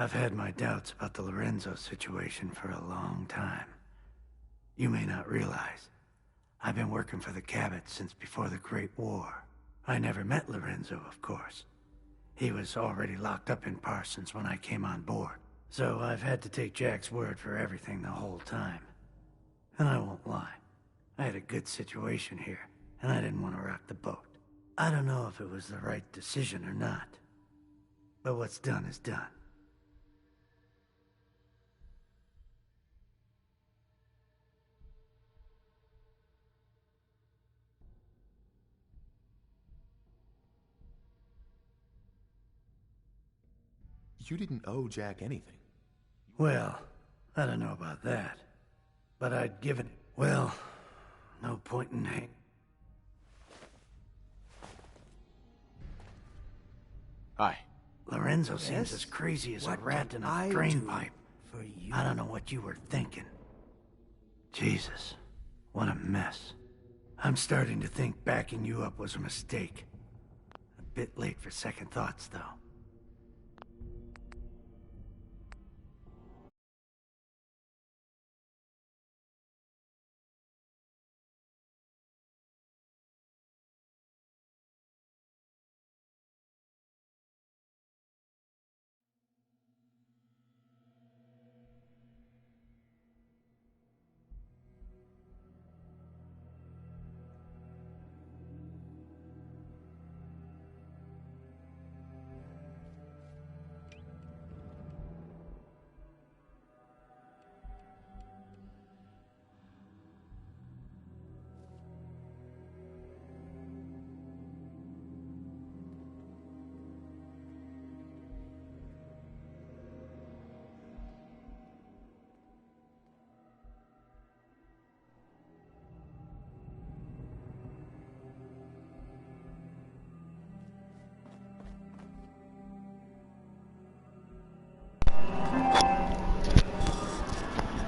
I've had my doubts about the Lorenzo situation for a long time. You may not realize, I've been working for the Cabot since before the Great War. I never met Lorenzo, of course. He was already locked up in Parsons when I came on board. So I've had to take Jack's word for everything the whole time. And I won't lie, I had a good situation here, and I didn't want to rock the boat. I don't know if it was the right decision or not, but what's done is done. You didn't owe Jack anything. Well, I don't know about that. But I'd given it. Well, no point in hang. Hi. Lorenzo seems as crazy as a rat in a drain pipe. I don't know what you were thinking. Jesus, what a mess. I'm starting to think backing you up was a mistake. A bit late for second thoughts, though.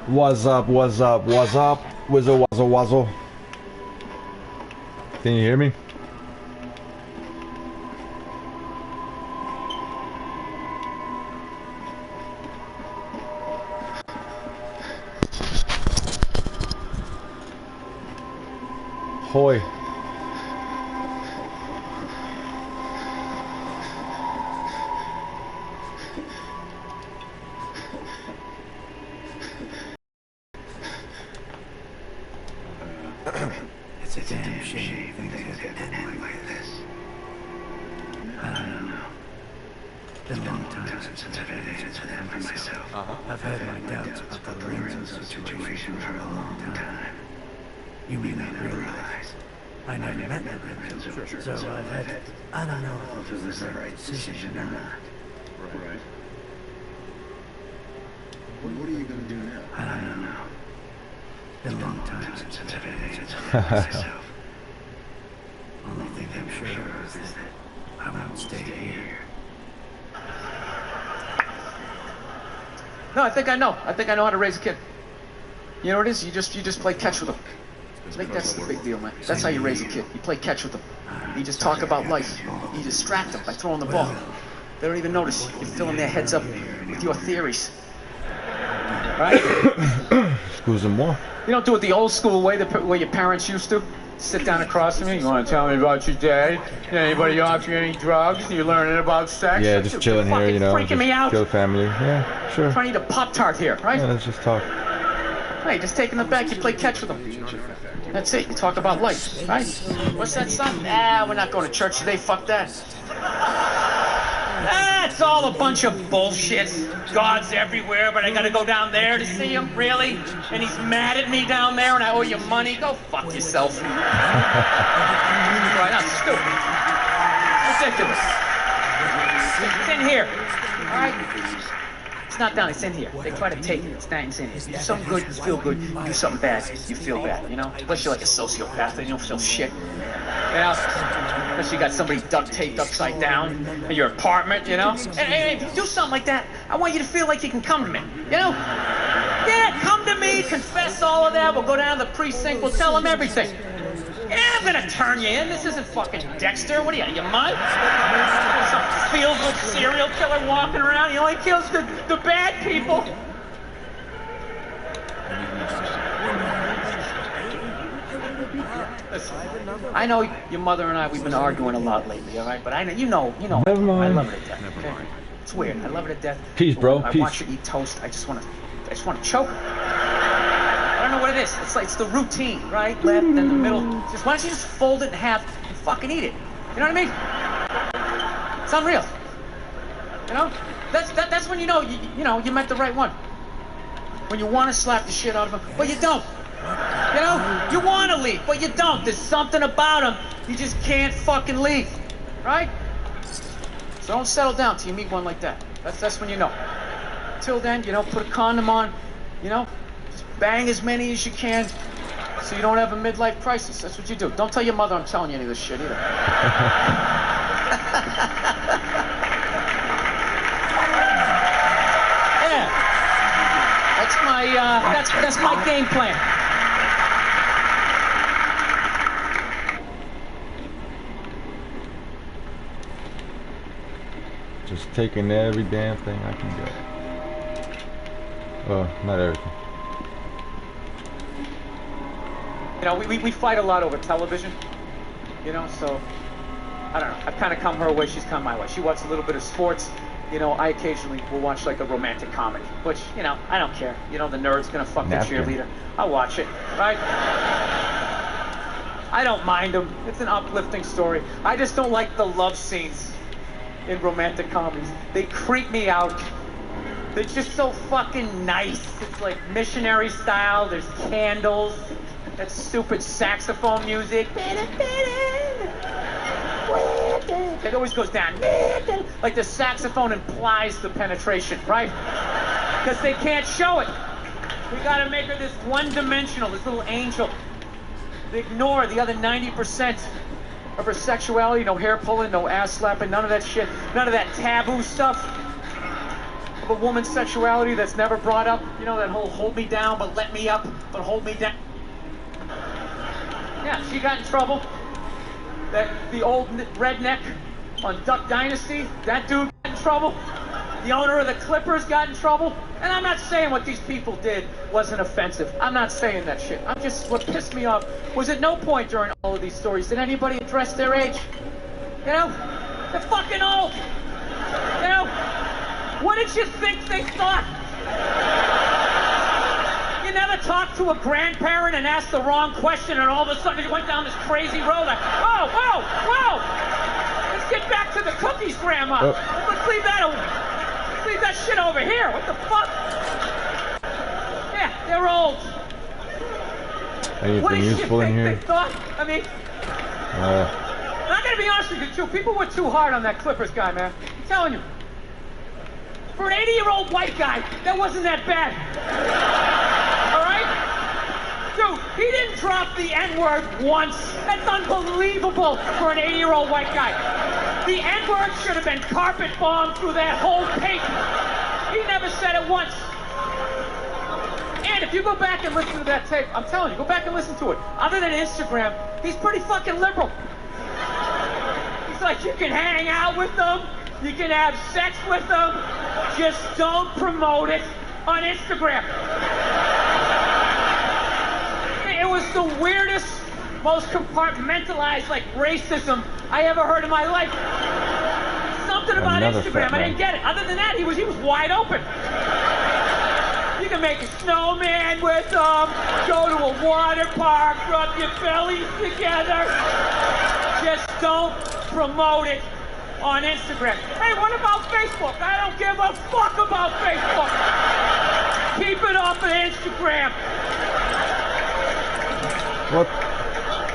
What's up, what's up, what's up? Whizzle, wuzzle, wuzzle. Can you hear me? Hoy. It's a damn shame things have to end like this. I don't know. It's been a long time since I've had answers for them for myself. I've had my doubts about the Lorenzo situation for a long time. You may not realize, I never met Lorenzo, so I've had to... I don't know if it was the right decision or not. Right. What are you gonna do now? I don't know. It's been a long time since I've had answers for myself. Only thing I'm sure of is that I won't stay here. No, I think I know. I think I know how to raise a kid. You know what it is? You just play catch with them. I think that's the big deal, man. That's how you raise a kid. You play catch with them. You just talk about life. You distract them by throwing the ball. They don't even notice. You're filling their heads up with your theories. Right? Excuse-moi. You don't do it the old school way, the way your parents used to. Sit down across from you. You want to tell me about your day? Anybody offer you any drugs? You learning about sex? Yeah, just chilling here, you know. Freaking me out. Chill family. Yeah, sure. I'm trying to eat a Pop-Tart here, right? Yeah, let's just talk. Hey, just taking them back. You play catch with them. That's it. You talk about life, right? What's that, son? Nah, we're not going to church today. Fuck that. That's all a bunch of bullshit. God's everywhere, but I gotta go down there to see him? Really? And he's mad at me down there and I owe you money? Go fuck yourself. Right, that's stupid. Ridiculous. It's in here. Alright? It's not down, it's in here. They try to take it, it's in here. You do something good, you feel good. You do something bad, you feel bad, you know? Unless you're like a sociopath, then you don't feel shit. You know? Unless you got somebody duct taped upside down in your apartment, you know? And if you do something like that, I want you to feel like you can come to me, you know? Yeah, come to me, confess all of that, we'll go down to the precinct, we'll tell them everything. Yeah, I'm gonna turn you in. This isn't fucking Dexter. What are you mind? Some feel-good serial killer walking around. He only kills the bad people. Listen, I know your mother and we've been arguing a lot lately, all right? But I know, you know, Never mind. I love her to death. Okay? It's weird. I love her to death. Peace, bro. I Peace. watch her eat toast. I just want to choke her. I don't know what it is. It's the routine, right? Left and the middle. Just why don't you just fold it in half and fucking eat it? You know what I mean? It's unreal. You know? That's when you know you met the right one. When you want to slap the shit out of him, but you don't. You know? You want to leave, but you don't. There's something about him. You just can't fucking leave. Right? So don't settle down till you meet one like that. That's when you know. Till then, put a condom on, just bang as many as you can so you don't have a midlife crisis. That's what you do. Don't tell your mother I'm telling you any of this shit either. Yeah. That's my game plan. Just taking every damn thing I can get. Well, not everything. We fight a lot over television, so I don't know. I've kind of come her way, she's come my way. She watches a little bit of sports. I occasionally will watch like a romantic comedy, which, I don't care. The nerd's gonna fuck the cheerleader. I'll watch it, right? I don't mind them. It's an uplifting story. I just don't like the love scenes in romantic comedies. They creep me out. They're just so fucking nice. It's like missionary style. There's candles. That stupid saxophone music. It always goes down. Like the saxophone implies the penetration, right? Because they can't show it. We gotta make her this one-dimensional, this little angel. They ignore the other 90% of her sexuality. No hair pulling, no ass slapping, none of that shit. None of that taboo stuff of a woman's sexuality that's never brought up. That whole hold me down, but let me up, but hold me down. Yeah, she got in trouble. The old redneck on Duck Dynasty, that dude got in trouble. The owner of the Clippers got in trouble. And I'm not saying what these people did wasn't offensive. I'm not saying that shit. What pissed me off was at no point during all of these stories did anybody address their age. They're fucking old. What did you think they thought? You never talked to a grandparent and asked the wrong question and all of a sudden you went down this crazy road like, whoa! Let's get back to the cookies, Grandma. Let's leave that shit over here. What the fuck? Yeah, they're old. Anything what did useful you think in here? They thought? I mean, I'm gonna be honest with you too. People were too hard on that Clippers guy, man. I'm telling you. For an 80-year-old white guy, that wasn't that bad. All right? Dude, he didn't drop the N-word once. That's unbelievable for an 80-year-old white guy. The N-word should have been carpet bombed through that whole tape. He never said it once. And if you go back and listen to that tape, I'm telling you, go back and listen to it. Other than Instagram, he's pretty fucking liberal. He's like, you can hang out with them, you can have sex with them, just don't promote it on Instagram. It was the weirdest, most compartmentalized, like, racism I ever heard in my life. Something about Instagram, I didn't get it. Other than that, he was wide open. You can make a snowman with them, go to a water park, rub your bellies together. Just don't promote it on Instagram. Hey, what about Facebook? I don't give a fuck about Facebook. Keep it off of Instagram. What?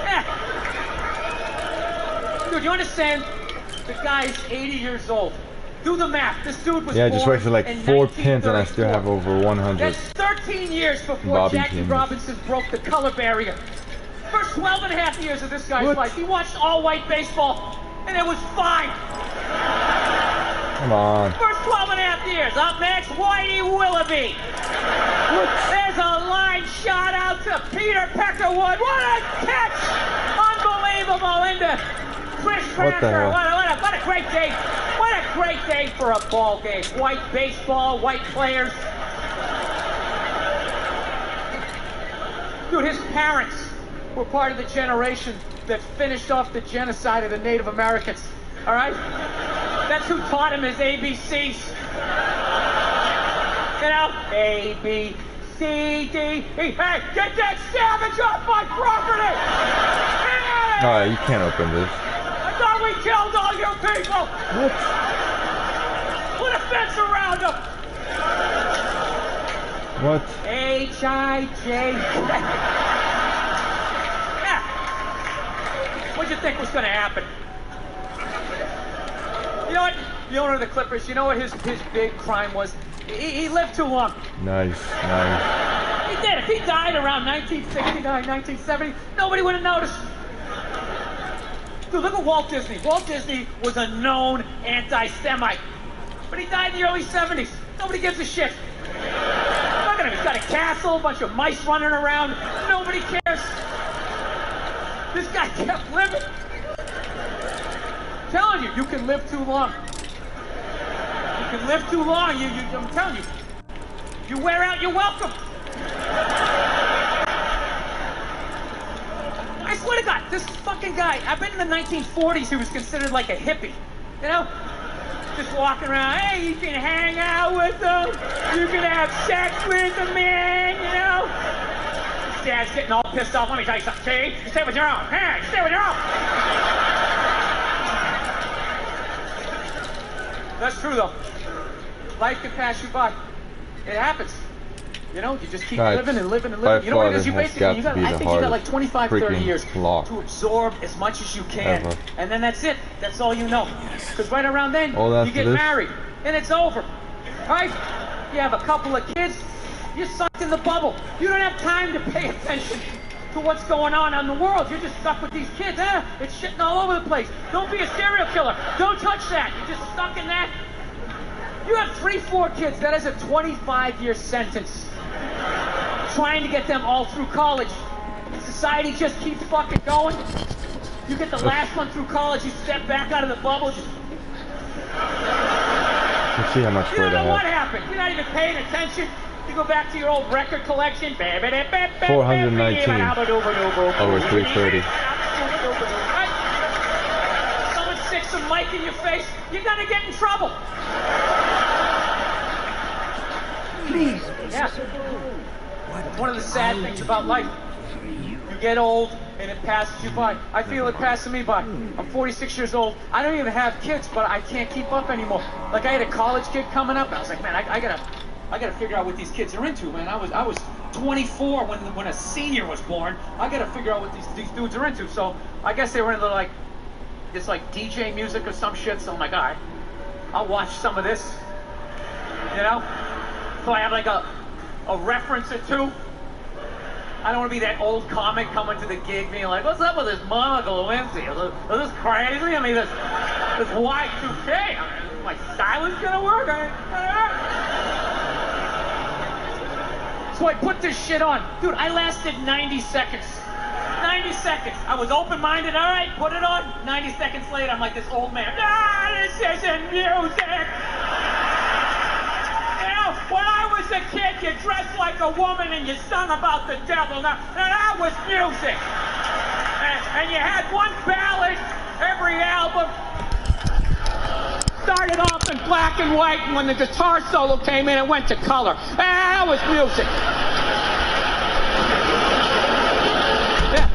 Yeah. Dude, you understand? The guy's 80 years old. Do the math. This dude was Yeah, I just wasted like 4 pins and I 1934. still have over 100. That's 13 years before Bobby Jackie pins. Robinson broke the color barrier. First 12 and a half years of this guy's life, he watched all-white baseball, and it was fine. Come on. First 12 and a half years. Up next, Whitey Willoughby. There's a line shot out to Peter Peckerwood. What a catch! Unbelievable into Chris What the Cracker. hell? What a great day. What a great day for a ball game. White baseball, white players. Dude, his parents were part of the generation that finished off the genocide of the Native Americans. All right? That's who taught him his ABCs. You know, A, B, C, D, E. Hey, get that savage off my property! Alright, you can't open this. I thought we killed all you people! What? Put a fence around them! What? H-I-J. Yeah. What'd you think was gonna happen? You know what? The owner of the Clippers, you know what his big crime was? He lived too long. Nice, nice. He did. If he died around 1969, 1970, nobody would have noticed. Dude, look at Walt Disney. Walt Disney was a known anti-Semite. But he died in the early 70s. Nobody gives a shit. Look at him. He's got a castle, a bunch of mice running around. Nobody cares. This guy kept living. I'm telling you, you can live too long. You can live too long. I'm telling you. You wear out your welcome. I swear to God, this fucking guy, I bet in the 1940s he was considered like a hippie. You know? Just walking around, hey, you can hang out with them. You can have sex with the man, you know? His dad's getting all pissed off. Let me tell you something, see? You stay with your own. Hey, you stay with your own. That's true, though. Life can pass you by. It happens. You know, you just keep living and living and living. You know what it is? You basically, I think you got like 25, 30 years to absorb as much as you can. Ever. And then that's it. That's all you know. Because right around then, you get this? married. And it's over. Right? You have a couple of kids. You're sucked in the bubble. You don't have time to pay attention to what's going on in the world. You're just stuck with these kids. It's shitting all over the place. Don't be a serial killer. Don't touch that. You're just stuck in that. You have 3, 4 kids. That is a 25-year sentence. Trying to get them all through college. Society just keeps fucking going. You get the last one through college, you step back out of the bubble. Just... Let's see how much you don't know what happened. You're not even paying attention. You go back to your old record collection. 419 over 330. Right? Someone sticks a mic in your face, you're gonna get in trouble. Please. Yeah. It's one of the sad things about life. You get old and it passes you by. I feel it passing me by. I'm 46 years old. I don't even have kids, but I can't keep up anymore. Like I had a college kid coming up, and I was like, man, I gotta figure out what these kids are into, man. I was 24 when a senior was born. I gotta figure out what these dudes are into. So I guess they were into like this like DJ music or some shit. So I'm like, all right, I'll watch some of this. You know? So I have like a reference or two. I don't want to be that old comic coming to the gig being like, what's up with this Monica Lewinsky? Is this crazy? I mean, this Y2K. I mean, my styling's gonna work? So I put this shit on. Dude, I lasted 90 seconds. 90 seconds. I was open-minded. All right, put it on. 90 seconds later, I'm like this old man. This isn't music. When I was a kid, you dressed like a woman and you sung about the devil. Now that was music. And you had one ballad every album. Started off in black and white, and when the guitar solo came in, it went to color. That was music. Yeah.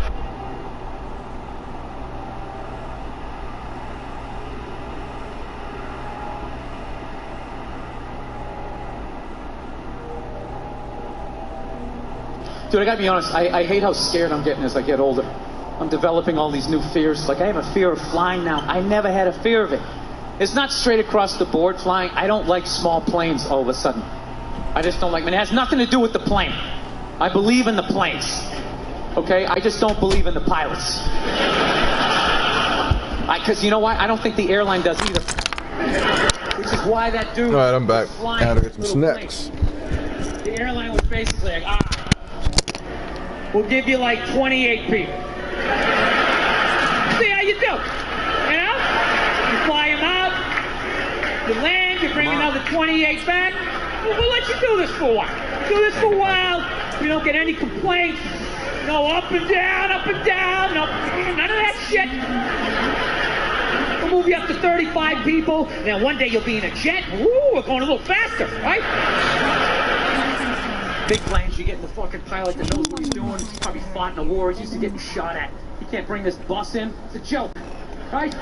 Dude, I gotta be honest, I hate how scared I'm getting as I get older. I'm developing all these new fears. Like, I have a fear of flying now. I never had a fear of it. It's not straight across the board flying. I don't like small planes all of a sudden. I just don't like them. It has nothing to do with the plane. I believe in the planes. Okay? I just don't believe in the pilots. Because you know what? I don't think the airline does either. Which is why that dude. Alright, I'm back. was flying Gotta get some little snacks. plane. The airline was basically like, we'll give you like 28 people. See how you do. You know? You fly them out, you land, you bring another 28 back. We'll let you do this for a while. Do this for a while. We don't get any complaints. No up and down, no, none of that shit. We'll move you up to 35 people. Then one day you'll be in a jet. Woo, we're going a little faster, right? Big planes, you get in the fucking pilot that knows what he's doing. He's probably fought in the war. He's used to getting shot at. You can't bring this bus in. It's a joke, right?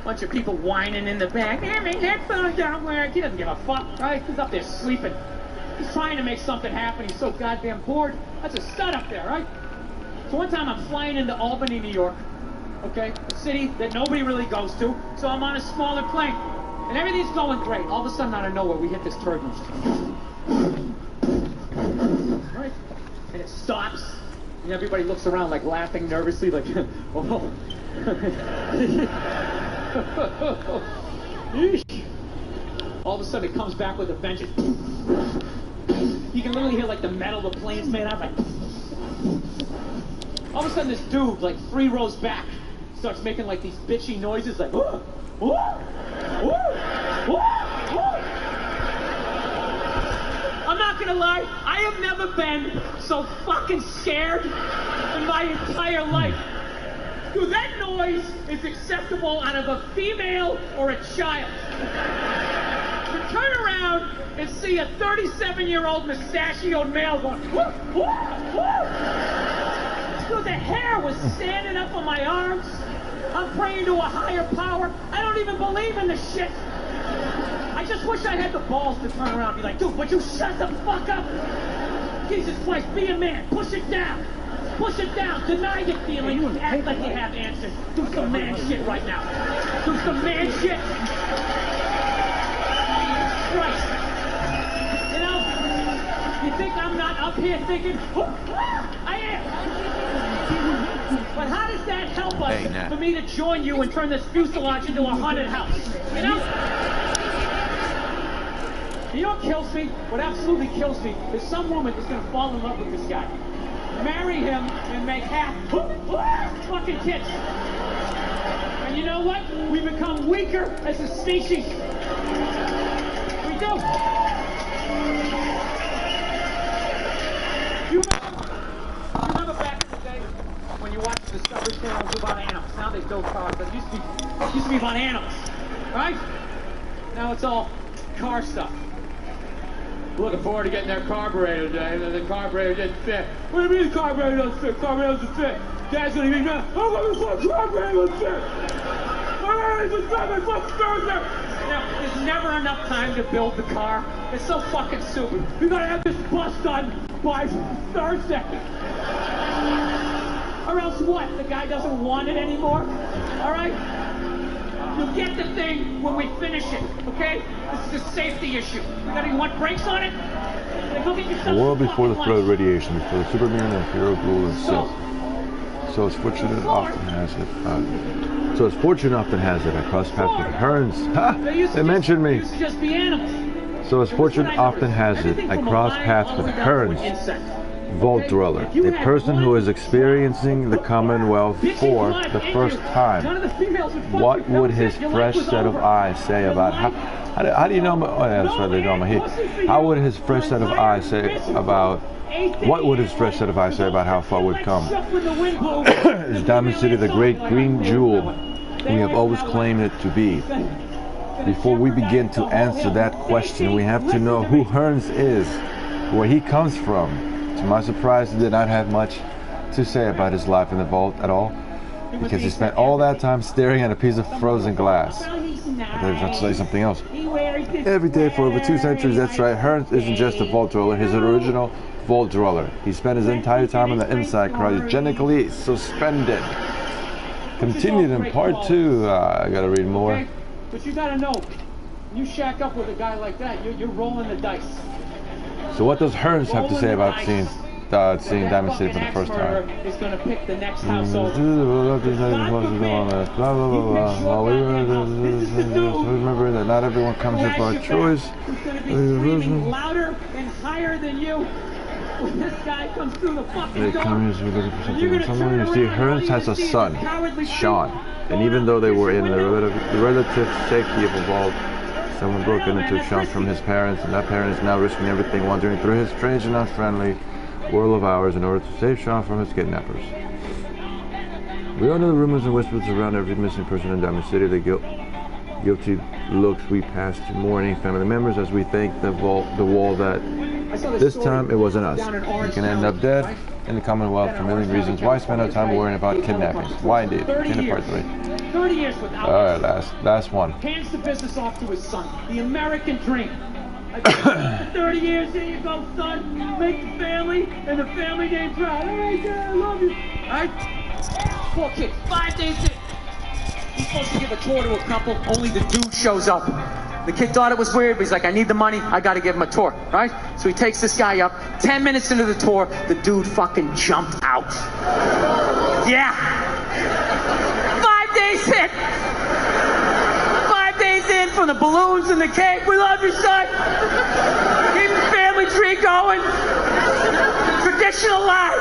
Bunch of people whining in the back. My headphones don't work. He doesn't give a fuck, right? He's up there sleeping. He's trying to make something happen. He's so goddamn bored. That's a stud up there, right? So one time I'm flying into Albany, New York. Okay? A city that nobody really goes to. So I'm on a smaller plane. And everything's going great. All of a sudden, out of nowhere, we hit this turbulence. Right? And it stops. And everybody looks around like laughing nervously like, oh. All of a sudden it comes back with a vengeance. You can literally hear like the metal the plane's made out of, like. All of a sudden this dude, like 3 rows back, starts making like these bitchy noises like, whoa, whoa, whoa, whoa, whoa. I'm not gonna lie, I have never been so fucking scared in my entire life. Dude, that noise is acceptable out of a female or a child. To turn around and see a 37-year-old mustachioed male going, whoop, whoop, whoop. Dude, the hair was standing up on my arms. I'm praying to a higher power. I don't even believe in this shit. I just wish I had the balls to turn around and be like, dude, would you shut the fuck up? Jesus Christ, be a man. Push it down. Push it down. Deny your feelings. Act like you have answers. Do some man shit right now. Do some man shit. Christ. You know, you think I'm not up here thinking, I am. But how does that help us for me to join you and turn this fuselage into a haunted house? You know? You know what kills me? What absolutely kills me is some woman is going to fall in love with this guy. Marry him and make half fucking kids. And you know what? We become weaker as a species. We do. You remember back in the day when you watched the Discovery Channel about animals? Now they build cars, but it used to be about animals, right? Now it's all car stuff. Looking forward to getting that carburetor today. The carburetor didn't fit. What do you mean the carburetor doesn't fit? Carburetor doesn't fit. Dad's gonna be mad. I'm gonna say carburetor doesn't fit. Alright, just got my fucking Thursday. Now, there's never enough time to build the car. It's so fucking stupid. We gotta have this bus done by Thursday. Or else what? The guy doesn't want it anymore? Alright? You'll get the thing when we finish it, okay? This is a safety issue. You want brakes on it? Like, go get yourself The world some before the fucking threat of lunch. radiation, before the Superman and Hero Blue and Silk. So it's fortunate it often has it. So it's fortunate often has it. I crossed paths with Hearns. Ha! They mentioned me. Used to just be animals. So it's fortunate often has it. I crossed paths with Hearns, Vault Dweller, a person who is experiencing the Commonwealth for the first time. What would his fresh set of eyes say about how do you know? Oh, yeah, that's right. They know my heat. How would his fresh set of eyes say about? What would his fresh set of eyes say about how far we've come? Is Diamond City the great green jewel we have always claimed it to be? Before we begin to answer that question, we have to know who Hearns is, where he comes from. To my surprise, he did not have much to say about his life in the vault at all, because he spent all that time staring at a piece of frozen glass. But there's not to say something else. Every day for over 2 centuries, that's right, Hearns isn't just a vault dweller, he's an original vault dweller. He spent his entire time on the inside, cryogenically suspended. Continued in part 2. I gotta read more. But you gotta know, you shack up with a guy like that, you're rolling the dice. So what does Hearns have to say about seeing seeing Diamond City for the first time. Is going to pick the next household. Remember that not everyone comes here by choice. Screaming louder and higher than you. When this guy comes through the fucking door, someone. You see, Hearns has a son, Sean, and even though they were in the relative safety of a vault, someone broke into Sean from his parents, and that parent is now risking everything, wandering through his strange and unfriendly world of ours in order to save Sean from his kidnappers. We all know the rumors and whispers around every missing person in Diamond City. The guilty looks we pass to mourning family members as we thank the wall that this time it wasn't us. We can end up dead in the Commonwealth for a million reasons. Why spend our time worrying about kidnappings? Why indeed? Kingdom Part 3. 30 years without. Alright, last one. Hands the business off to his son. The American dream. 30 years, here you go, son. Make the family and the family name proud. All right, Dad, I love you. All right? Poor kid, 5 days in. He's supposed to give a tour to a couple, only the dude shows up. The kid thought it was weird, but he's like, I need the money, I gotta give him a tour, right? So he takes this guy up. 10 minutes into the tour, the dude fucking jumped out. Yeah. 5 days in. 5 days in from the balloons and the cake. We love you, son. Keep the family tree going. Tradition alive.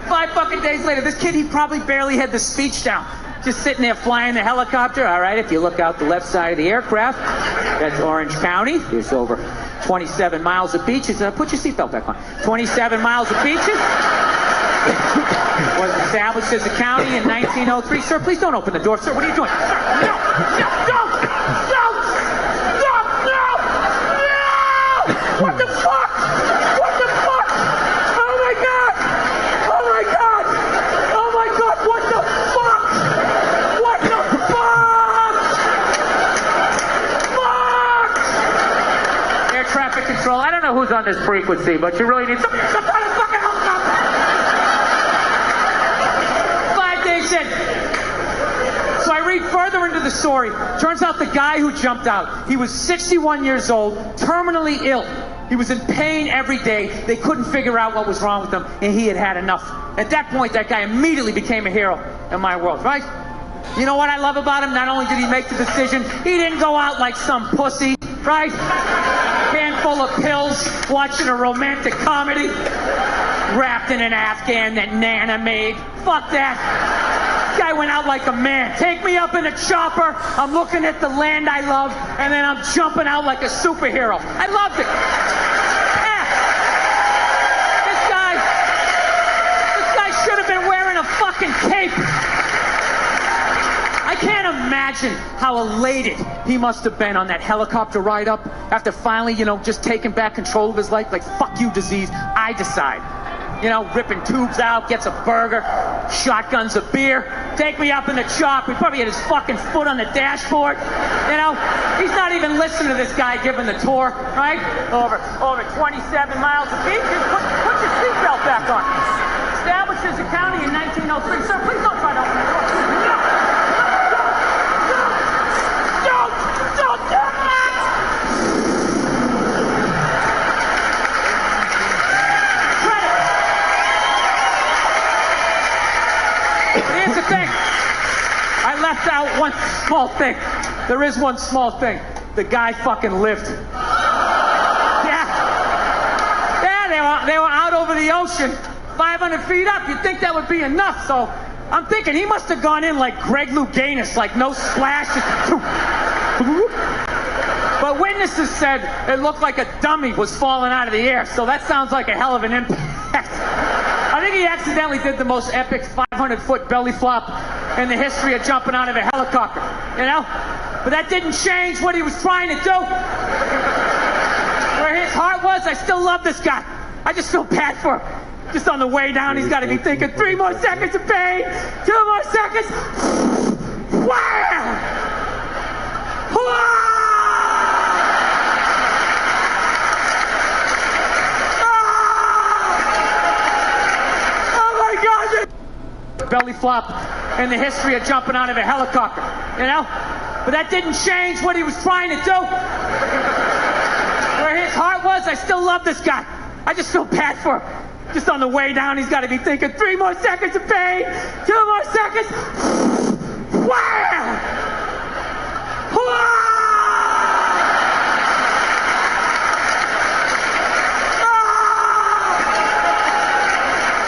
5 fucking days later, this kid, he probably barely had the speech down. Just sitting there flying the helicopter. All right, if you look out the left side of the aircraft, that's Orange County. There's over 27 miles of beaches. Put your seatbelt back on. 27 miles of beaches. Was established as a county in 1903. Sir, please don't open the door. Sir, what are you doing? Sir, no! What the fuck? What the fuck? Oh my God! Oh my God! Oh my God! What the fuck? What the fuck? Fuck! Air traffic control. I don't know who's on this frequency, but you really need some kind of fucking helicopter. 5 days in. So I read further into the story. Turns out the guy who jumped out, he was 61 years old, terminally ill. He was in pain every day. They couldn't figure out what was wrong with him, and he had had enough. At that point, that guy immediately became a hero in my world, right? You know what I love about him? Not only did he make the decision, he didn't go out like some pussy, right? Handful of pills, watching a romantic comedy, wrapped in an Afghan that Nana made. Fuck that. Guy went out like a man. Take me up in a chopper. I'm looking at the land I love, and then I'm jumping out like a superhero. I loved it. Yeah. This guy should have been wearing a fucking cape. I can't imagine how elated he must have been on that helicopter ride up after finally, just taking back control of his life. Like, fuck you, disease. I decide. Ripping tubes out, gets a burger, shotguns a beer, take me up in the chop. He probably had his fucking foot on the dashboard. He's not even listening to this guy giving the tour, right? Over 27 miles of beaches. Put your seatbelt back on. Established as a county in 1903. Sir, please don't try to open the door. Don't do that! Here's the thing. I left out one small thing. There is one small thing. The guy fucking lived. Yeah, they were out over the ocean, 500 feet up. You'd think that would be enough. So I'm thinking he must have gone in like Greg Louganis, like no splash. But witnesses said it looked like a dummy was falling out of the air. So that sounds like a hell of an impact. I think he accidentally did the most epic 500-foot belly flop in the history of jumping out of a helicopter, But that didn't change what he was trying to do. Where his heart was, I still love this guy. I just feel bad for him. Just on the way down, he's got to be thinking, 3 more seconds of pain, 2 more seconds. Wham! Belly flop in the history of jumping out of a helicopter, But that didn't change what he was trying to do. Where his heart was, I still love this guy. I just feel bad for him. Just on the way down, he's got to be thinking, 3 more seconds of pain, 2 more seconds. Wham!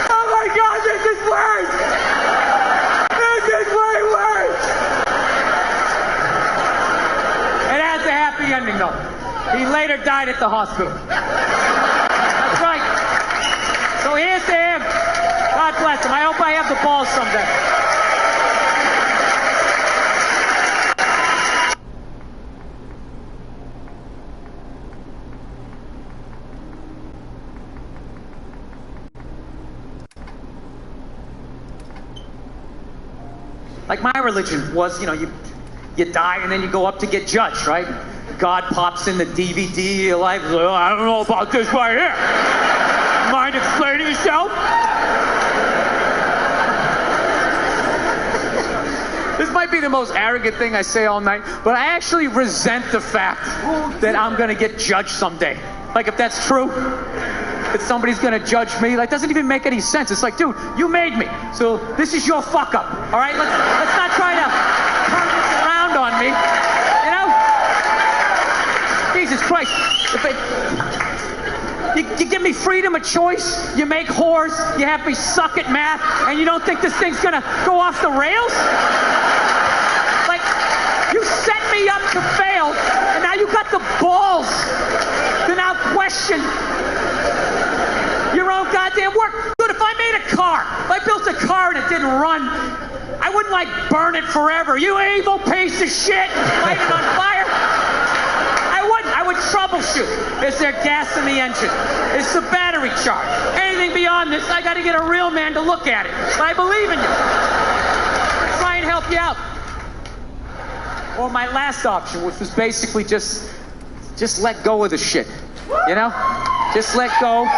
Oh my God, this is worse! This is way worse! It has a happy ending, though. He later died at the hospital. That's right. So here's to him. God bless him. I hope I have the balls someday. Like my religion was, you know, you die and then you go up to get judged, right? God pops in the DVD of your life. Like, oh, I don't know about this right here. Mind explaining yourself? This might be the most arrogant thing I say all night, but I actually resent the fact that I'm gonna get judged someday. Like, if that's true, that somebody's gonna judge me, like, doesn't even make any sense. It's like, dude, you made me, so this is your fuck up, all right? Let's not try to turn this around on me, you know? Jesus Christ, you give me freedom of choice, you make whores, you have me suck at math, and you don't think this thing's gonna go off the rails? Like, you set me up to fail, and now you got the balls to now question your own goddamn work. Dude, if I made a car, if I built a car and it didn't run, I wouldn't, like, burn it forever. You evil piece of shit, light it on fire. I would troubleshoot. Is there gas in the engine? Is the battery charged? Anything beyond this, I gotta get a real man to look at it. But I believe in you. Try and help you out. Or my last option, which was basically just let go of the shit. You know? Just let go.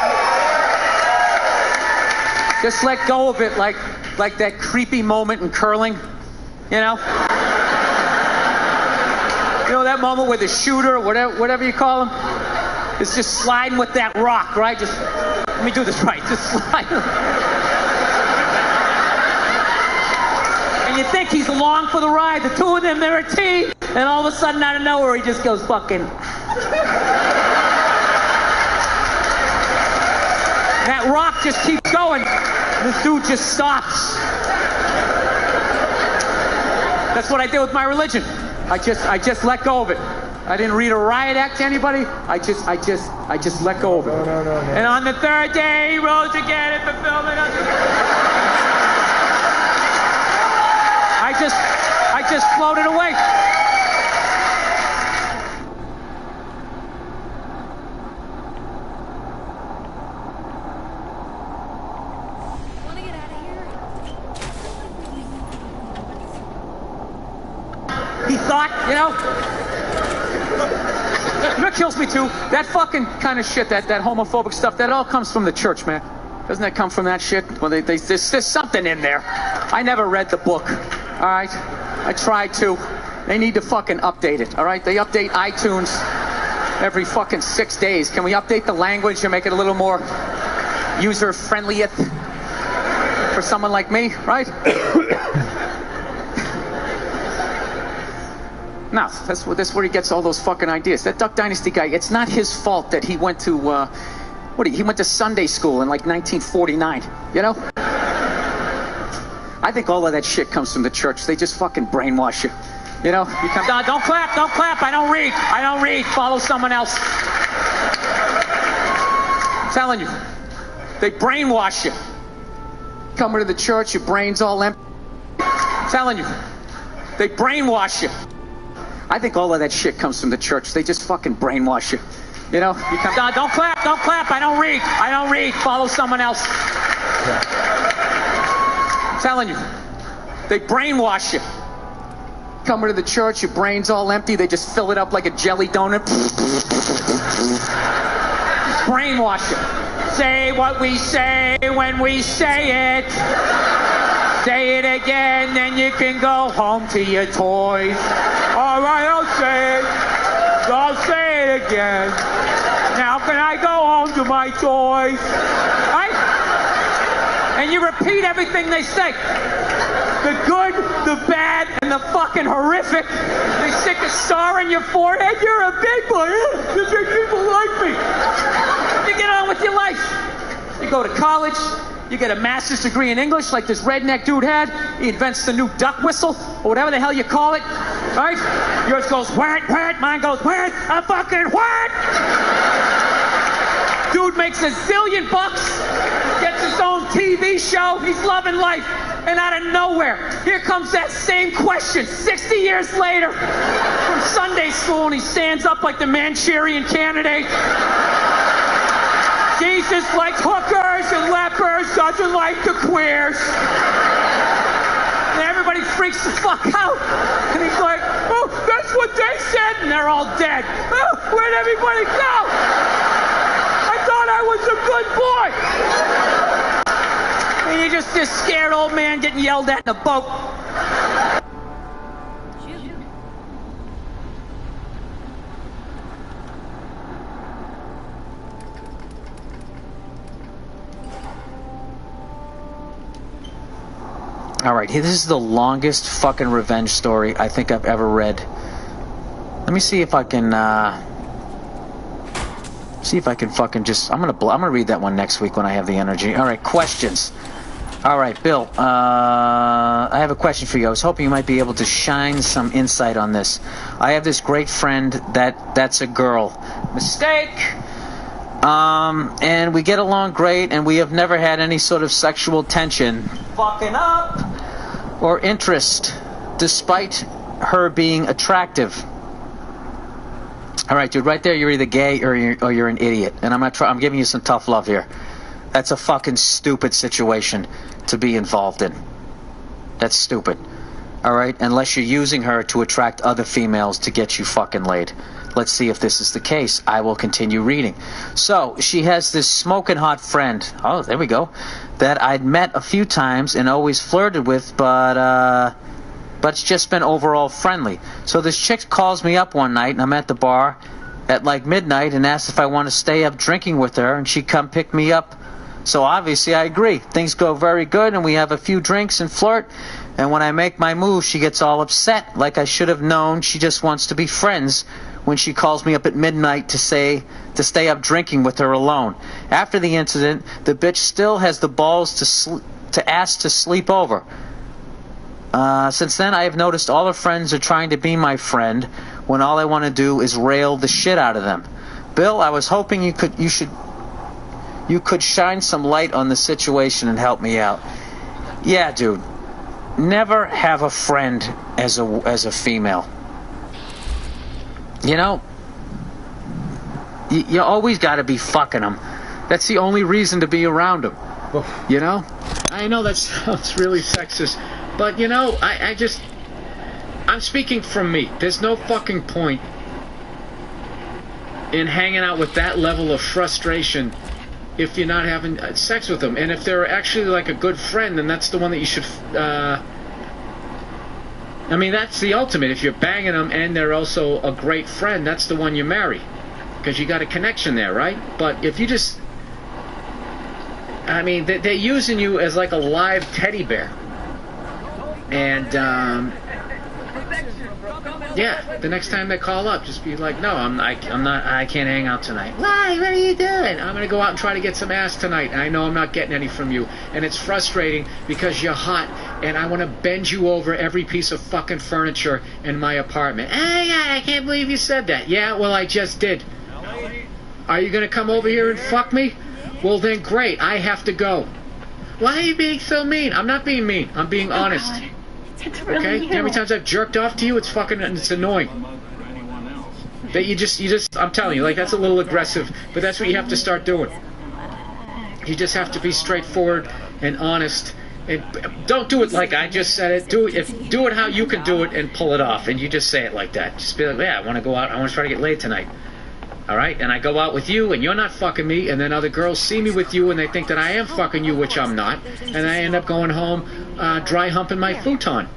Just let go of it like that creepy moment in curling. You know? You know that moment where the shooter, whatever you call him, is just sliding with that rock, right? Just, let me do this right. Just slide. And you think he's along for the ride. The two of them, they're a team. And all of a sudden, out of nowhere, he just goes fucking. That rock just keeps going. This dude just stops. That's what I did with my religion. I just let go of it. I didn't read a riot act to anybody. I just let go of it. No. And on the third day, he rose again in fulfillment of the... I just floated away. Want to get out of here? He thought, you know what kills me too? That fucking kind of shit, that homophobic stuff, that all comes from the church, man. Doesn't that come from that shit? Well, there's something in there. I never read the book, all right? I tried to. They need to fucking update it, all right? They update iTunes every fucking 6 days. Can we update the language and make it a little more user-friendly for someone like me, right? No, that's where he gets all those fucking ideas. That Duck Dynasty guy, it's not his fault that he went to, he went to Sunday school in like 1949, you know? I think all of that shit comes from the church. They just fucking brainwash you. You know? You come down, don't clap, I don't read, follow someone else. I'm telling you, they brainwash you. Coming to the church, your brain's all empty. I'm telling you, they brainwash you. I think all of that shit comes from the church. They just fucking brainwash you. You know? You come down, don't clap, I don't read, follow someone else. I'm telling you, they brainwash you. Coming to the church, your brain's all empty, they just fill it up like a jelly donut. Brainwash you. Say what we say when we say it. Say it again, then you can go home to your toys. All right, I'll say it again. Now can I go home to my toys? Right? and you repeat everything they say. The good, the bad, and the fucking horrific. They stick a star in your forehead. You're a big boy. You think people like me. You get on with your life. You go to college. You get a master's degree in English like this redneck dude had. He invents the new duck whistle, or whatever the hell you call it. Right? Yours goes, whack, whack. Mine goes, whack, a fucking whack. Dude makes $1 zillion bucks. Gets his own TV show. He's loving life. And out of nowhere, here comes that same question 60 years later from Sunday school, and he stands up like the Manchurian Candidate. Jesus likes hookers and lepers, doesn't like the queers. And everybody freaks the fuck out. And he's like, oh, that's what they said. And they're all dead. Oh, where'd everybody go? I thought I was a good boy. And you're just this scared old man getting yelled at in a boat. Alright, this is the longest fucking revenge story I think I've ever read. Let me see if I can, fucking just... I'm gonna read that one next week when I have the energy. Alright, questions. Alright, Bill, I have a question for you. I was hoping you might be able to shine some insight on this. I have this great friend that's a girl. Mistake! And we get along great, and we have never had any sort of sexual tension, fucking up, or interest, despite her being attractive. All right, dude, right there, you're either gay or you're an idiot, and I'm giving you some tough love here. That's a fucking stupid situation to be involved in. That's stupid. All right, unless you're using her to attract other females to get you fucking laid. Let's see if this is the case. I will continue reading. So, she has this smoking hot friend. Oh, there we go. That I'd met a few times and always flirted with, but it's just been overall friendly. So this chick calls me up one night, and I'm at the bar at like midnight and asks if I want to stay up drinking with her, and she come pick me up. So obviously I agree. Things go very good, and we have a few drinks and flirt. And when I make my move, she gets all upset, like I should have known she just wants to be friends when she calls me up at midnight to stay up drinking with her alone. After the incident, the bitch still has the balls to ask to sleep over. Since then, I have noticed all her friends are trying to be my friend when all I want to do is rail the shit out of them. Bill, I was hoping you could shine some light on the situation and help me out. Yeah, dude. Never have a friend as a female. You know, you always got to be fucking them. That's the only reason to be around them. You know? I know that sounds really sexist, but you know, I'm speaking from me. There's no fucking point in hanging out with that level of frustration if you're not having sex with them. And if they're actually like a good friend, then that's the one that you should... I mean, that's the ultimate. If you're banging them and they're also a great friend, that's the one you marry. Because you got a connection there, right? But if you just... I mean, they're using you as like a live teddy bear. And, yeah, the next time they call up, just be like, no, I can't hang out tonight. Why? What are you doing? I'm going to go out and try to get some ass tonight, and I know I'm not getting any from you. And it's frustrating because you're hot, and I want to bend you over every piece of fucking furniture in my apartment. I can't believe you said that. Yeah, well, I just did. Are you going to come over here and fuck me? Well, then great. I have to go. Why are you being so mean? I'm not being mean. I'm being honest. It's really Okay? How many times I've jerked off to you? It's annoying. That you just, I'm telling you, like, that's a little aggressive, but that's what you have to start doing. You just have to be straightforward and honest. And don't do it like I just said it. Do it how you can do it and pull it off. And you just say it like that. Just be like, yeah, I want to go out. I want to try to get laid tonight. All right? And I go out with you, and you're not fucking me, and then other girls see me with you, and they think that I am fucking you, which I'm not. And I end up going home dry humping my futon.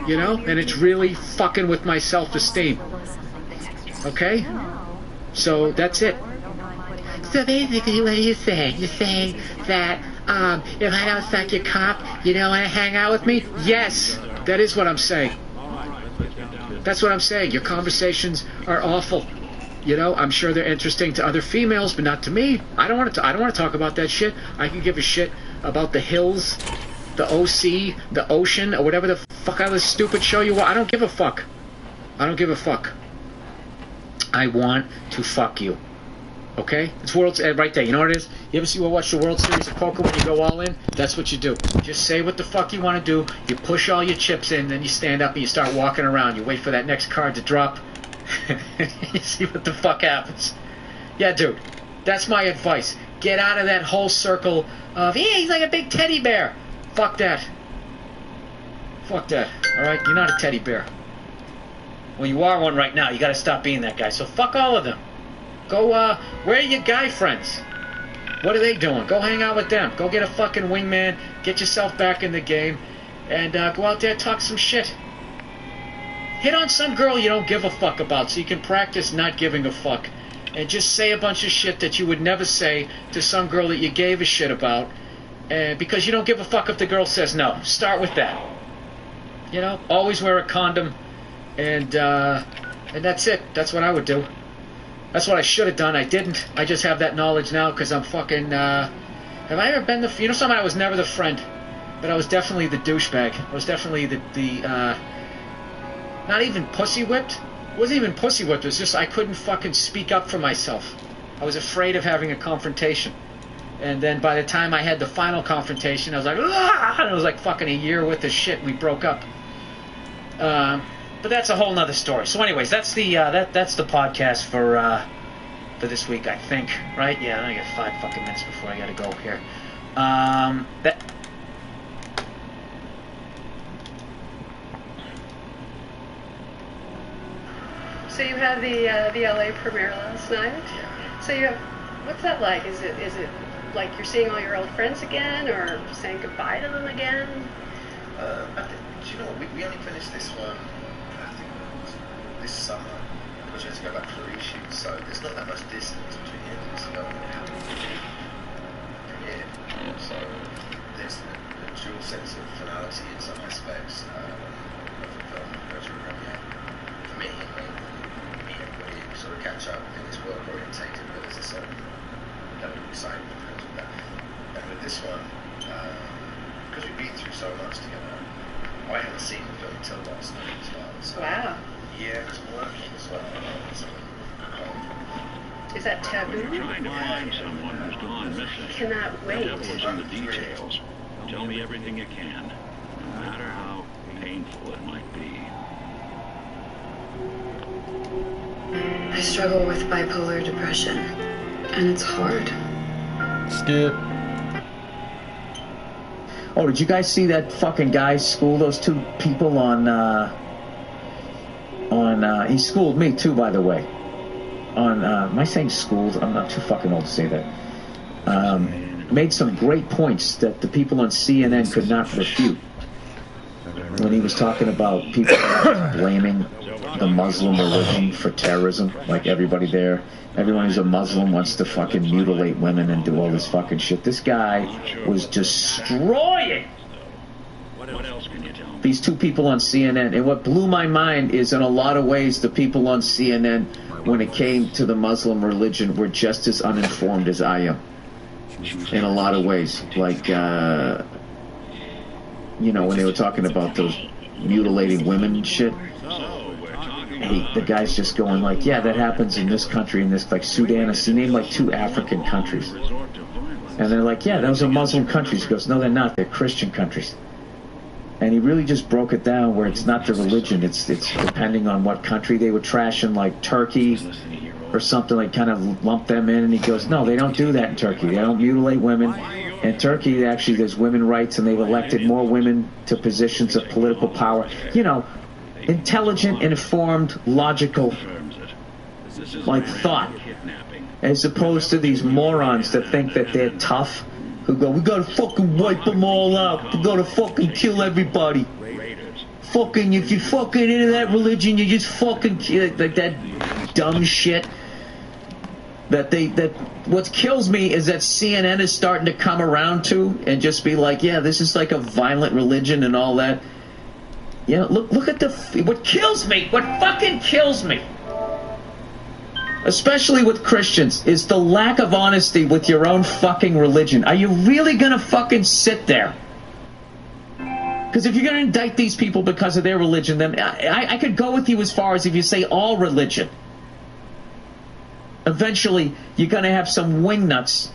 You know? And it's really fucking with my self-esteem. Okay? So that's it. So basically what are you saying? You're saying that if I don't suck your cock, you don't want to hang out with me? Yes, that is what I'm saying. That's what I'm saying. Your conversations are awful. You know, I'm sure they're interesting to other females, but not to me. I don't want to talk about that shit. I can give a shit about the hills, the OC, the ocean, or whatever the fuck other stupid show you want. I don't give a fuck. I don't give a fuck. I want to fuck you. Okay? It's World right there. You know what it is? You ever watch the World Series of Poker when you go all in? That's what you do. Just say what the fuck you want to do. You push all your chips in, then you stand up and you start walking around. You wait for that next card to drop. You see what the fuck happens. Yeah, dude. That's my advice. Get out of that whole circle of, yeah, he's like a big teddy bear. Fuck that. Fuck that. Alright? You're not a teddy bear. Well, you are one right now. You gotta stop being that guy. So fuck all of them. Go, where are your guy friends? What are they doing? Go hang out with them. Go get a fucking wingman. Get yourself back in the game. And, go out there and talk some shit. Hit on some girl you don't give a fuck about so you can practice not giving a fuck. And just say a bunch of shit that you would never say to some girl that you gave a shit about. Because you don't give a fuck if the girl says no. Start with that. You know? Always wear a condom. And that's it. That's what I would do. That's what I should have done. I didn't. I just have that knowledge now because I'm fucking, have I ever been the, you know something, I was never the friend, but I was definitely the douchebag. I was definitely the not even pussy whipped. It wasn't even pussy whipped. It was just I couldn't fucking speak up for myself. I was afraid of having a confrontation. And then by the time I had the final confrontation, I was like, ah! And it was like fucking a year worth of shit and we broke up. But that's a whole nother story. So anyways, that's the that's the podcast for this week, I think. Right? Yeah, I got 5 fucking minutes before I gotta go here. So you had the LA premiere last night. So you have, what's that like? Is it like you're seeing all your old friends again, or saying goodbye to them again? I think, do you know what? We only finished this one, I think, this summer, because we had to go back for reshoots, so there's not that much distance between the end of this film and how we premiered. So there's a dual sense of finality in some aspects of the film goes through premiere. For me, meet everybody, sort of catch up, and it's work orientated, but there's a certain level of excitement that comes with that. And with this one, because we've been through so much together, I hadn't seen the film until last night as well. So, wow. Yeah, because I'm working as well. So, is that taboo? Trying to find someone who's gone missing. Cannot wait. The devil is in the details. Tell me everything you can, no matter how painful it might be. I struggle with bipolar depression, and it's hard. Skip. Oh, did you guys see that fucking guy school those 2 people on he schooled me too, by the way. Am I saying schooled? I'm not too fucking old to say that. Made some great points that the people on CNN could not refute. When he was talking about people blaming the Muslim religion for terrorism, like everybody there, everyone who's a Muslim wants to fucking mutilate women and do all this fucking shit. This guy was destroying these 2 people on CNN. And what blew my mind is, in a lot of ways, the people on CNN, when it came to the Muslim religion, were just as uninformed as I am. In a lot of ways. Like, you know, when they were talking about those mutilating women and shit, the guy's just going like, yeah, that happens in this country, in this, like Sudan. He named like 2 African countries. And they're like, yeah, those are Muslim countries. He goes, no, they're not. They're Christian countries. And he really just broke it down where it's not the religion. It's depending on what country. They were trashing like Turkey or something, like kind of lump them in. And he goes, no, they don't do that in Turkey. They don't mutilate women. In Turkey, actually, there's women rights, and they've elected more women to positions of political power. You know, intelligent, informed, logical, like thought, as opposed to these morons that think that they're tough, who go, we gotta fucking wipe them all out, we gotta fucking kill everybody. Fucking, if you fucking into that religion, you just fucking kill, like that dumb shit. That what kills me is that CNN is starting to come around to and just be like, yeah, this is like a violent religion and all that. Yeah, look at what kills me, what fucking kills me, especially with Christians, is the lack of honesty with your own fucking religion. Are you really gonna fucking sit there? Because if you're gonna indict these people because of their religion, then I could go with you as far as if you say all religion. Eventually, you're going to have some wingnuts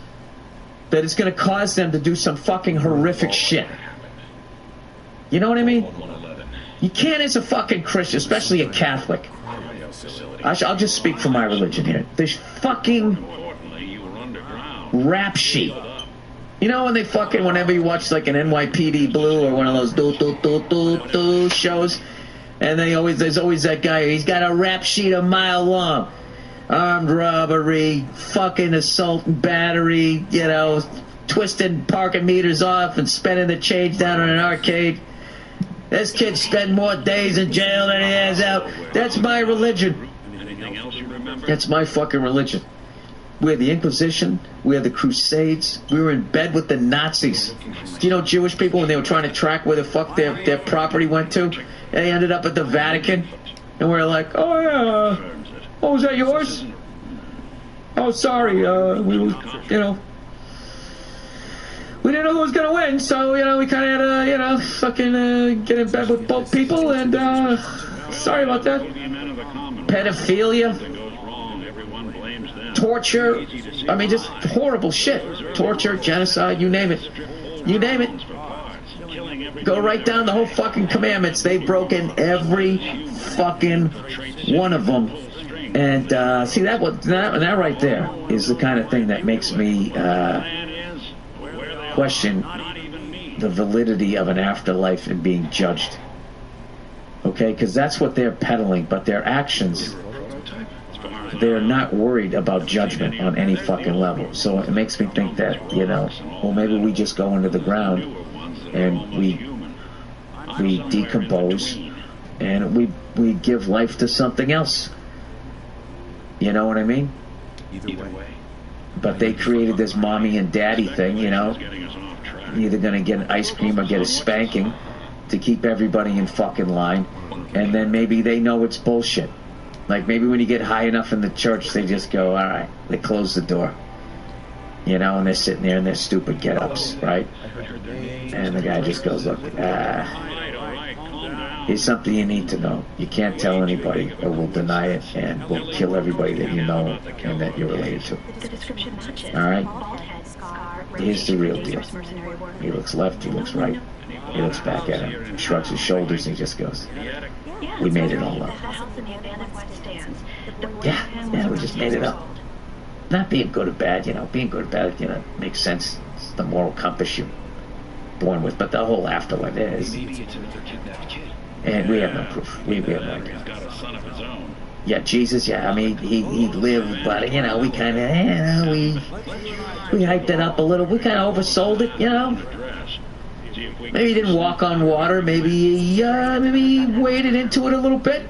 that is going to cause them to do some fucking horrific shit. You know what I mean? You can't, as a fucking Christian, especially a Catholic. I'll just speak for my religion here. This fucking rap sheet. You know when they fucking, whenever you watch like an NYPD Blue or one of those do shows, and there's always that guy, he's got a rap sheet a mile long. Armed robbery, fucking assault and battery, you know, twisting parking meters off and spending the change down in an arcade. This kid spent more days in jail than he has out. That's my religion. That's my fucking religion. We're the Inquisition. We're the Crusades. We were in bed with the Nazis. Do you know Jewish people, when they were trying to track where the fuck their property went to, they ended up at the Vatican? And we're like, oh yeah, oh, is that yours? Oh, sorry, we didn't know who was gonna win, so, we kinda had to, fucking, get in bed with both people, and, sorry about that. Pedophilia, torture, I mean, just horrible shit. Torture, genocide, you name it. You name it. Go right down the whole fucking commandments. They've broken every fucking one of them. And see, that right there is the kind of thing that makes me question the validity of an afterlife and being judged. Okay, because that's what they're peddling, but their actions, they're not worried about judgment on any fucking level. So it makes me think that, well, maybe we just go into the ground and we decompose and we give life to something else. You know what I mean? Either way. But they created this mommy and daddy thing, You're either going to get an ice cream or get a spanking to keep everybody in fucking line. And then maybe they know it's bullshit. Like maybe when you get high enough in the church, they just go, all right, they close the door. And they're sitting there in their stupid get-ups, right? And the guy just goes, look, here's something you need to know. You can't tell anybody or we'll deny it and we'll kill everybody that you know and that you're related to. All right? Here's the real deal. He looks left, he looks right. He looks back at him, shrugs his shoulders, and he just goes, we made it all up. Yeah, we just made it up. Not being good or bad, being good or bad, makes sense. It's the moral compass you're born with, but the whole afterlife is. And we have no proof. We have no idea. Yeah, Jesus, I mean, he lived, but, we kind of, we hyped it up a little. We kind of oversold it, Maybe he didn't walk on water. Maybe he waded into it a little bit.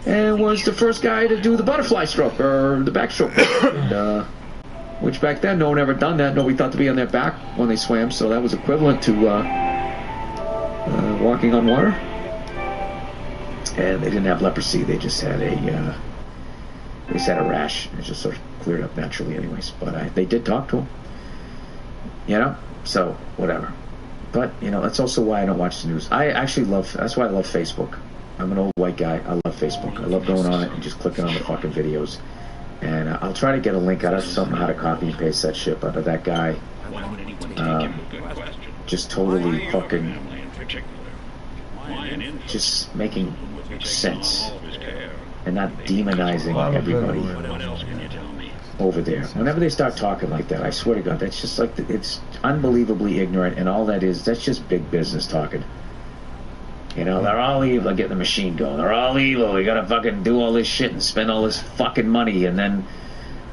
And was the first guy to do the butterfly stroke or the backstroke. And, which back then, no one ever done that. Nobody thought to be on their back when they swam. So that was equivalent to walking on water. And they didn't have leprosy. They just had a rash. It just sort of cleared up naturally anyways. But they did talk to him. So, whatever. But, that's also why I don't watch the news. That's why I love Facebook. I'm an old white guy. I love Facebook. I love going on it and just clicking on the fucking videos. And I'll try to get a link out of something, how to copy and paste that shit out of that guy. Just totally fucking, just making sense. And not demonizing everybody over there. Whenever they start talking like that, I swear to God, that's just like, it's unbelievably ignorant, and all that is, that's just big business talking. They're all evil. Get the machine going. They're all evil. We gotta fucking do all this shit and spend all this fucking money, and then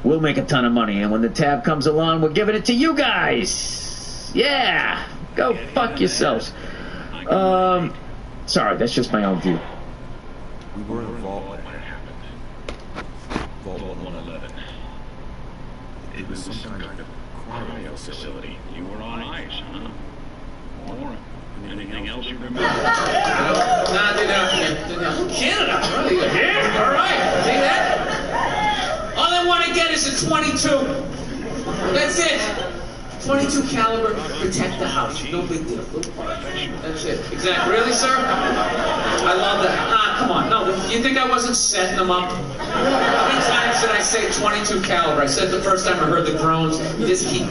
we'll make a ton of money, and when the tab comes along, we're giving it to you guys. Yeah! Go fuck yourselves. Sorry, that's just my own view. We were involved. Vault 111. It was some kind of cryo facility. You were on ice, huh? Or anything else you remember? Nah, didn't happen. Canada, really? Yeah, all right. See that? All I want to get is a 22. That's it. 22 caliber, protect the house. No big deal. That's it. Exactly. Really, sir? I love that. Ah, come on. No, you think I wasn't setting them up? How many times did I say 22 caliber? I said the first time I heard the groans. You just keep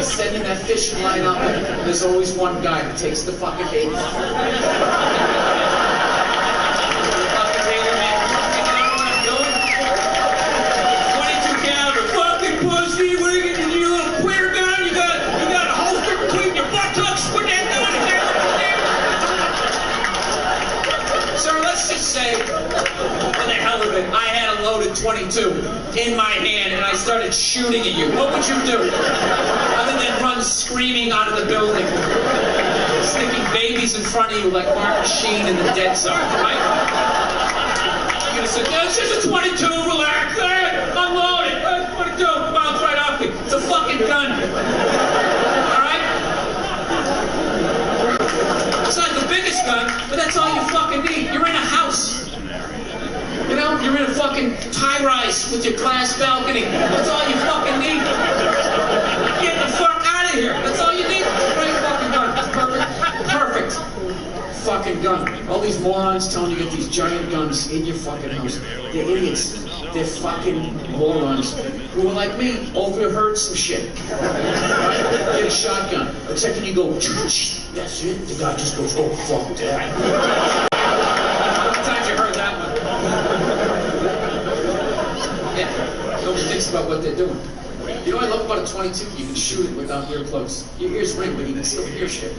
sending that fishing line up, and there's always one guy who takes the fucking bait. Say, for the hell of it, I had a loaded 22 in my hand and I started shooting at you. What would you do? Other than run screaming out of the building, sticking babies in front of you like Martin Sheen in the Dead Zone, right? You're gonna say, it's just a 22, relax, I'm loaded, 22, bounce right off me. It's a fucking gun. Alright? It's not the biggest gun, but that's all you fucking need. You're in a house. You know, you're in a fucking high-rise with your glass balcony. That's all you fucking need. Get the fuck out of here. That's all you need. Great fucking gun. Perfect. Perfect. Fucking gun. All these morons telling you to get these giant guns in your fucking house. They're idiots. They're fucking morons who are like me, overheard some shit. Get a shotgun. The second you go, that's it. The guy just goes, oh, fuck that. How many times you heard that one? Yeah. Nobody thinks about what they're doing. You know what I love about a 22? You can shoot it without earplugs. Your ears ring, but you can still hear shit.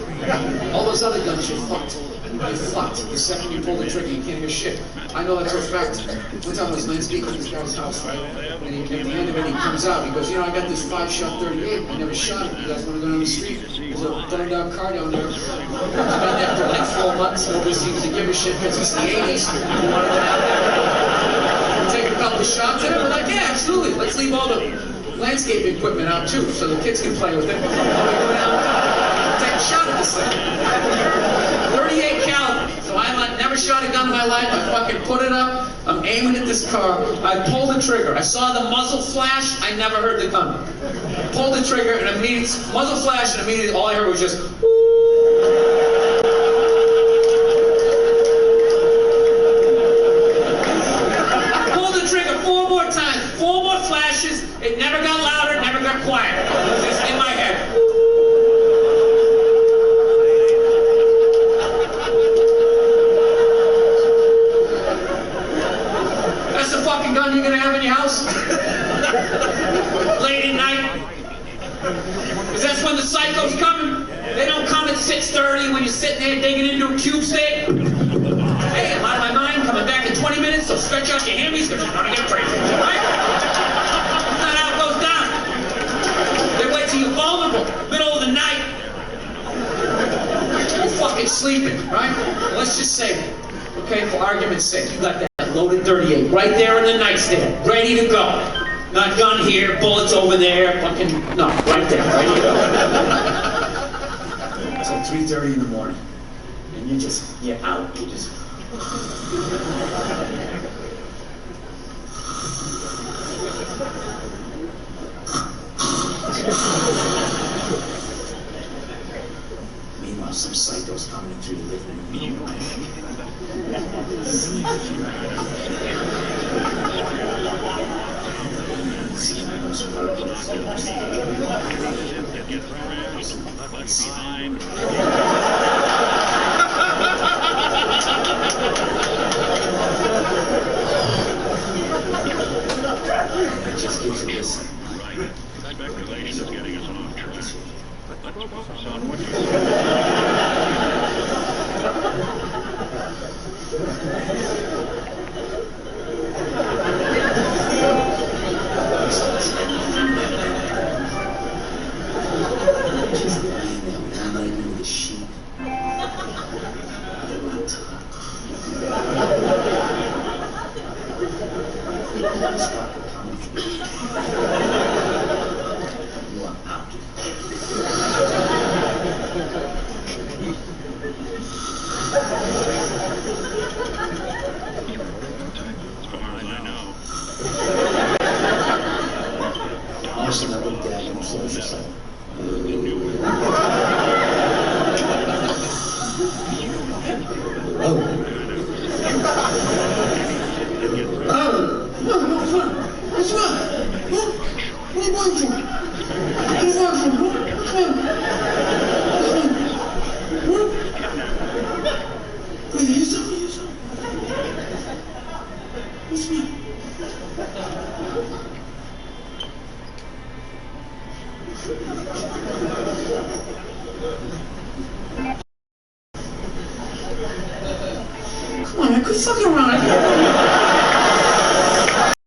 All those other guns, you're fucked. You're fucked. The second you pull the trigger, you can't hear shit. I know that for a fact. One time I was landscaping this guy's house, right? And at the end of it, he comes out. He goes, you know, I got this 5-shot 38. I never shot it. You guys want to go down the street? There's a burned-out car down there. It's been there for like 4 months. Nobody seems to give a shit because it's the 80s. You want to go down there? Take a couple of shots at it? We're like, yeah, absolutely. Let's leave all the landscape equipment out too, so the kids can play with it. We go down, take a shot at this thing. 38 caliber. So I never shot a gun in my life. I fucking put it up. I'm aiming at this car. I pull the trigger. I saw the muzzle flash. I never heard the gun. Pulled the trigger and immediately muzzle flash, and immediately all I heard was just. Pull the trigger 4 more times. 4 more flashes. It never got louder, never got quiet. It was just in my head. That's the fucking gun you're gonna have in your house? Late at night? Because that's when the psycho's coming. They don't come at 6:30 when you're sitting there digging into a cube steak. Hey, I'm out of my mind, coming back in 20 minutes, so stretch out your hammies because you're gonna get crazy, right? You're vulnerable, middle of the night. You're fucking sleeping, right? Let's just say, okay, for argument's sake, you got that loaded 38 right there in the nightstand, ready to go. Not gun here, bullets over there, fucking, no, right there, ready to go. Until 3:30 in the morning. And you're out, you just... Meanwhile, some psycho's coming through the living room. It just gives you this. Speculation is getting us off track. Let's focus on what Just lying there, lying in the sheet. On top. Come on, I quit fucking around.